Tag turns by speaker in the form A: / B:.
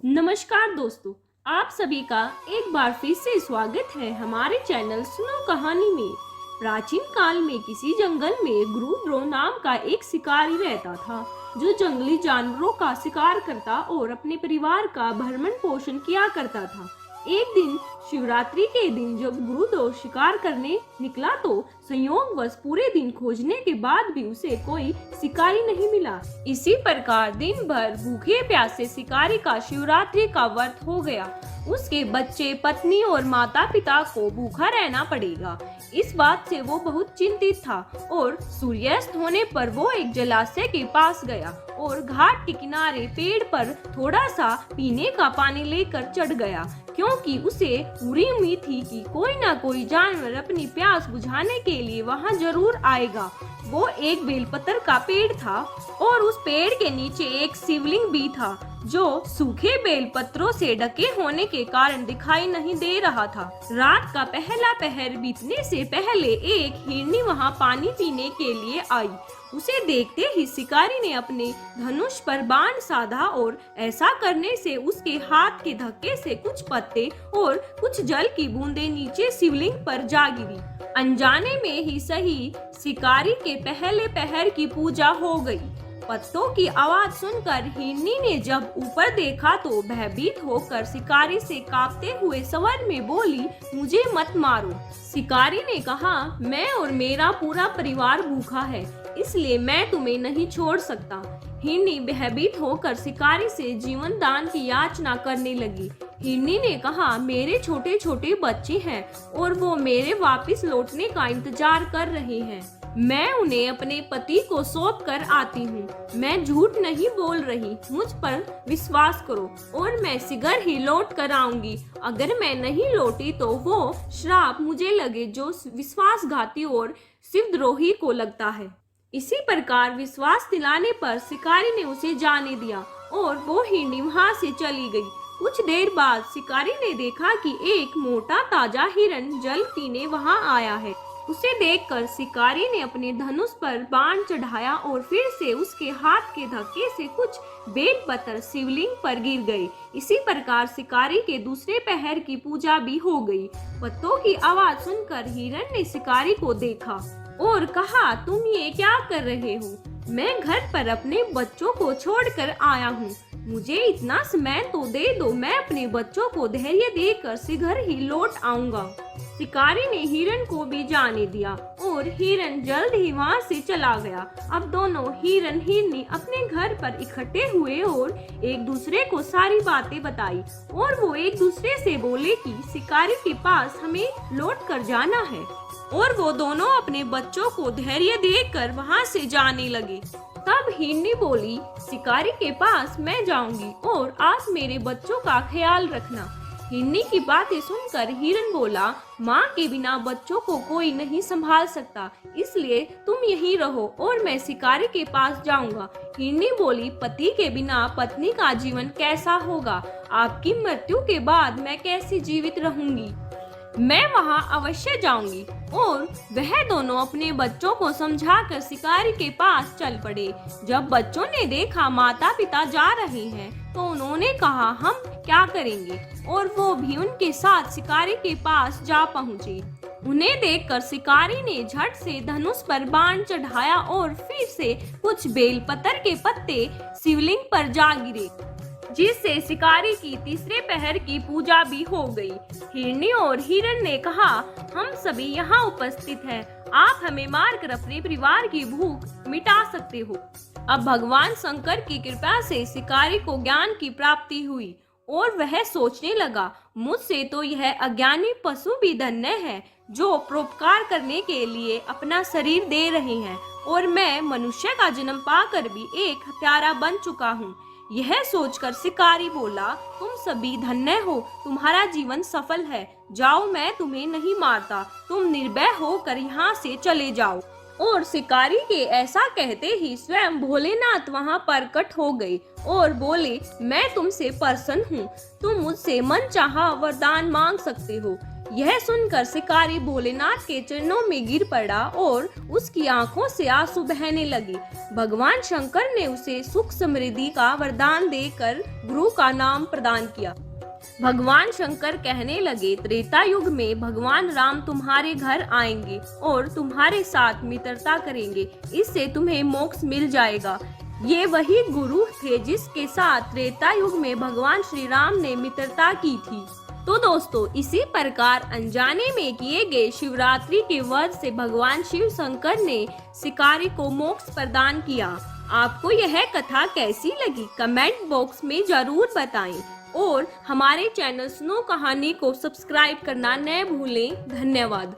A: नमस्कार दोस्तों, आप सभी का एक बार फिर से स्वागत है हमारे चैनल सुनो कहानी में। प्राचीन काल में किसी जंगल में गुरुद्रो नाम का एक शिकारी रहता था, जो जंगली जानवरों का शिकार करता और अपने परिवार का भरण पोषण किया करता था। एक दिन शिवरात्रि के दिन जब गुरुद्रो शिकार करने निकला तो संयोगवश पूरे दिन खोजने के बाद भी उसे कोई शिकारी नहीं मिला। इसी प्रकार दिन भर भूखे प्यासे शिकारी का शिवरात्रि का व्रत हो गया। उसके बच्चे, पत्नी और माता पिता को भूखा रहना पड़ेगा। इस बात से वो बहुत चिंतित था और सूर्यास्त होने पर वो एक जलाशय के पास गया और घाट के किनारे पेड़ पर थोड़ा सा पीने का पानी लेकर चढ़ गया, क्योंकि उसे पूरी उम्मीद थी कि कोई ना कोई जानवर अपनी प्यास बुझाने के लिए वहां जरूर आएगा। वो एक बेलपत्र का पेड़ था और उस पेड़ के नीचे एक शिवलिंग भी था, जो सूखे बेलपत्रों से ढके होने के कारण दिखाई नहीं दे रहा था। रात का पहला पहर बीतने से पहले एक हिरनी वहां पानी पीने के लिए आई। उसे देखते ही शिकारी ने अपने धनुष पर बाण साधा और ऐसा करने से उसके हाथ के धक्के से कुछ पत्ते और कुछ जल की बूंदें नीचे शिवलिंग पर जा गिरी। अनजाने में ही सही, शिकारी के पहले पहर की पूजा हो गई। पत्तों की आवाज सुनकर हिरनी ने जब ऊपर देखा तो भयभीत होकर शिकारी से कांपते हुए स्वर में बोली, मुझे मत मारो। शिकारी ने कहा, मैं और मेरा पूरा परिवार भूखा है, इसलिए मैं तुम्हें नहीं छोड़ सकता। हिरनी भयभीत होकर शिकारी से जीवन दान की याचना करने लगी। हिरनी ने कहा, मेरे छोटे छोटे बच्चे हैं और वो मेरे वापस लौटने का इंतजार कर रहे हैं। मैं उन्हें अपने पति को सौंप कर आती हूँ। मैं झूठ नहीं बोल रही, मुझ पर विश्वास करो और मैं शीघ्र ही लौट कर आऊंगी। अगर मैं नहीं लौटी तो वो श्राप मुझे लगे जो विश्वासघाती और शिवद्रोही को लगता है। इसी प्रकार विश्वास दिलाने पर शिकारी ने उसे जाने दिया और वो हिरनी वहां से चली गई। कुछ देर बाद शिकारी ने देखा कि एक मोटा ताजा हिरन जल पीने वहां आया है। उसे देखकर शिकारी ने अपने धनुष पर बाण चढ़ाया और फिर से उसके हाथ के धक्के से कुछ बेलपत्र शिवलिंग पर गिर गए। इसी प्रकार शिकारी के दूसरे पहर की पूजा भी हो गई। पत्तों की आवाज सुनकर हिरन ने शिकारी को देखा और कहा, तुम ये क्या कर रहे हो? मैं घर पर अपने बच्चों को छोड़कर आया हूँ, मुझे इतना समय तो दे दो, मैं अपने बच्चों को धैर्य देकर शीघ्र ही लौट आऊंगा। शिकारी ने हिरन को भी जाने दिया और हिरन जल्द ही वहां से चला गया। अब दोनों हिरन हिरनी अपने घर पर इकट्ठे हुए और एक दूसरे को सारी बातें बताई और वो एक दूसरे से बोले कि शिकारी के पास हमें लौट कर जाना है और वो दोनों अपने बच्चों को धैर्य देकर वहां से जाने लगे। तब हिरनी बोली, शिकारी के पास मैं जाऊंगी और आप मेरे बच्चों का ख्याल रखना। हिरनी की बातें सुनकर हिरन बोला, माँ के बिना बच्चों को कोई नहीं संभाल सकता, इसलिए तुम यहीं रहो और मैं शिकारी के पास जाऊंगा। हिरनी बोली, पति के बिना पत्नी का जीवन कैसा होगा? आपकी मृत्यु के बाद मैं कैसे जीवित रहूंगी? मैं वहां अवश्य जाऊंगी। और वह दोनों अपने बच्चों को समझाकर शिकारी के पास चल पड़े। जब बच्चों ने देखा माता पिता जा रहे हैं तो उन्होंने कहा, हम क्या करेंगे? और वो भी उनके साथ शिकारी के पास जा पहुँचे। उन्हें देखकर शिकारी ने झट से धनुष पर बाण चढ़ाया और फिर से कुछ बेलपत्र के पत्ते शिवलिंग पर जा गिरे, जिससे शिकारी की तीसरे पहर की पूजा भी हो गई। हिरनी और हिरन ने कहा, हम सभी यहाँ उपस्थित हैं, आप हमें मारकर अपने परिवार की भूख मिटा सकते हो। अब भगवान शंकर की कृपा से शिकारी को ज्ञान की प्राप्ति हुई और वह सोचने लगा, मुझसे तो यह अज्ञानी पशु भी धन्य है जो परोपकार करने के लिए अपना शरीर दे रहे हैं और मैं मनुष्य का जन्म पाकर भी एक हत्यारा बन चुका हूँ। यह सोचकर शिकारी बोला, तुम सभी धन्य हो, तुम्हारा जीवन सफल है। जाओ, मैं तुम्हें नहीं मारता, तुम निर्भय होकर यहाँ से चले जाओ। और शिकारी के ऐसा कहते ही स्वयं भोलेनाथ वहां प्रकट हो गए और बोले, मैं तुमसे प्रसन्न हूँ, तुम मुझसे मनचाहा वरदान मांग सकते हो। यह सुनकर शिकारी भोलेनाथ के चरणों में गिर पड़ा और उसकी आंखों से आंसू बहने लगे। भगवान शंकर ने उसे सुख समृद्धि का वरदान देकर गुरु का नाम प्रदान किया। भगवान शंकर कहने लगे, त्रेता युग में भगवान राम तुम्हारे घर आएंगे और तुम्हारे साथ मित्रता करेंगे, इससे तुम्हें मोक्ष मिल जाएगा। ये वही गुरु थे जिसके साथ त्रेता युग में भगवान श्री राम ने मित्रता की थी। तो दोस्तों, इसी प्रकार अनजाने में किए गए शिवरात्रि के व्रत से भगवान शिव शंकर ने शिकारी को मोक्ष प्रदान किया। आपको यह कथा कैसी लगी कमेंट बॉक्स में जरूर बताएं और हमारे चैनल सुनो कहानी को सब्सक्राइब करना न भूलें। धन्यवाद।